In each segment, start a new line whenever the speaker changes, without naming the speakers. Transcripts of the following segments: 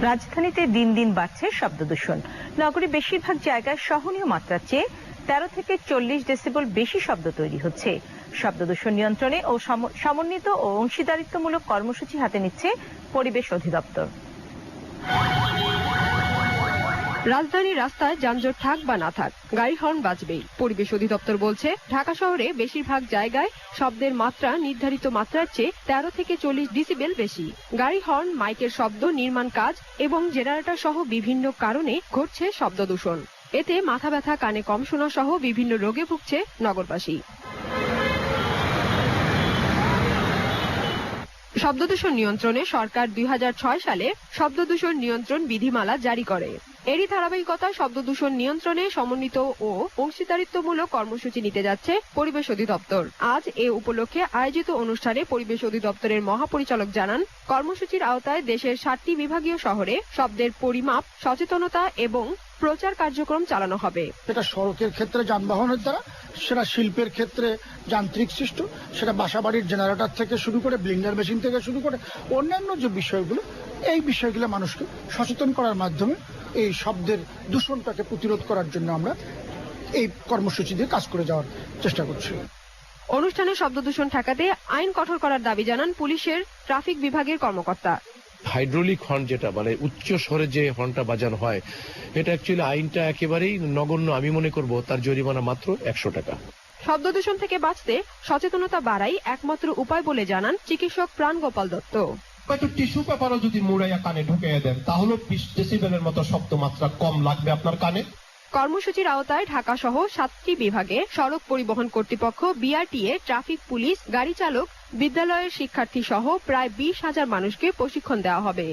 রাজধানীতে দিন দিন বাড়ছে শব্দ দূষণ। নগরী বেশিরভাগ জায়গায় সহনীয় মাত্রার চেয়ে 13 থেকে 40 ডেসিবেল বেশি শব্দ তৈরি হচ্ছে। শব্দ দূষণ নিয়ন্ত্রণে ও সমন্বিত ও অংশীদারিত্বমূলক কর্মসূচি হাতে নিচ্ছে পরিবেশ অধিদপ্তর।
রাজধানীর রাস্তায় যানজট থাক বা না থাক, গাড়ি হর্ন বাজবেই। পরিবেশ অধিদপ্তর বলছে, ঢাকা শহরে বেশিরভাগ জায়গায় শব্দের মাত্রা নির্ধারিত মাত্রার চেয়ে 13 থেকে 40 ডেসিবেল বেশি। গাড়ি হর্ন, মাইকের শব্দ, নির্মাণ কাজ এবং জেনারেটর সহ বিভিন্ন কারণে ঘটছে শব্দ দূষণ। এতে মাথা ব্যথা, কানে কম শোনা সহ বিভিন্ন রোগে ভুগছে নগরবাসী। শব্দদূষণ নিয়ন্ত্রণে সরকার 2006 সালে শব্দদূষণ নিয়ন্ত্রণ বিধিমালা জারি করে। এরই ধারাবাহিকতায় শব্দদূষণ নিয়ন্ত্রণে সমন্বিত ও অংশীদারিত্বমূলক কর্মসূচি নিতে যাচ্ছে পরিবেশ অধিদপ্তর। আজ এ উপলক্ষে আয়োজিত অনুষ্ঠানে পরিবেশ অধিদপ্তরের মহাপরিচালক জানান, কর্মসূচির আওতায় দেশের 7টি বিভাগীয় শহরে শব্দের পরিমাপ, সচেতনতা এবং প্রচার কার্যক্রম চালানো হবে।
সেটা সড়কের ক্ষেত্রে যানবাহনের দ্বারা, সেটা শিল্পের ক্ষেত্রে যান্ত্রিক সৃষ্ট, সেটা বাসাবাড়ির জেনারেটর থেকে শুরু করে ব্লিন্ডার মেশিন থেকে শুরু করে অন্যান্য যে বিষয়গুলো, এই বিষয়গুলো মানুষকে সচেতন করার মাধ্যমে এই শব্দের দূষণটাকে প্রতিরোধ করার জন্য আমরা এই কর্মসূচি দিয়ে কাজ করে যাওয়ার চেষ্টা করছি।
অনুষ্ঠানে শব্দ দূষণ ঠেকাতে আইন কঠোর করার দাবি জানান পুলিশের ট্রাফিক বিভাগের কর্মকর্তা।
হাইড্রোলিক হর্ন যেটা মানে উচ্চ স্বরে যে হর্নটা বাজানো হয়, এটা অ্যাকচুয়ালি আইনটা একেবারেই নগণ্য। আমি মনে করব তার জরিমানা মাত্র 100 টাকা।
শব্দ দূষণ থেকে বাঁচতে সচেতনতা বাড়াই একমাত্র উপায় বলে জানান চিকিৎসক প্রাণগোপাল দত্ত।
হয়তো টিস্যু পেপারও যদি মুড়াইয়া কানে ঢুকিয়ে দেন, তাহলে 20 ডেসিবেলের মতো শব্দ মাত্রা কম লাগবে আপনার কানে।
কর্মসূচির আওতায় ঢাকা সহ 7টি বিভাগে সড়ক পরিবহন কর্তৃপক্ষ, বিআরটিএ, ট্রাফিক পুলিশ, গাড়ি চালক, বিদ্যালয়ের শিক্ষার্থী সহ প্রায় 20,000 মানুষকে প্রশিক্ষণ দেওয়া হবে।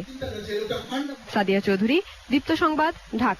সাদিয়া চৌধুরী, দীপ্ত সংবাদ, ঢাকা।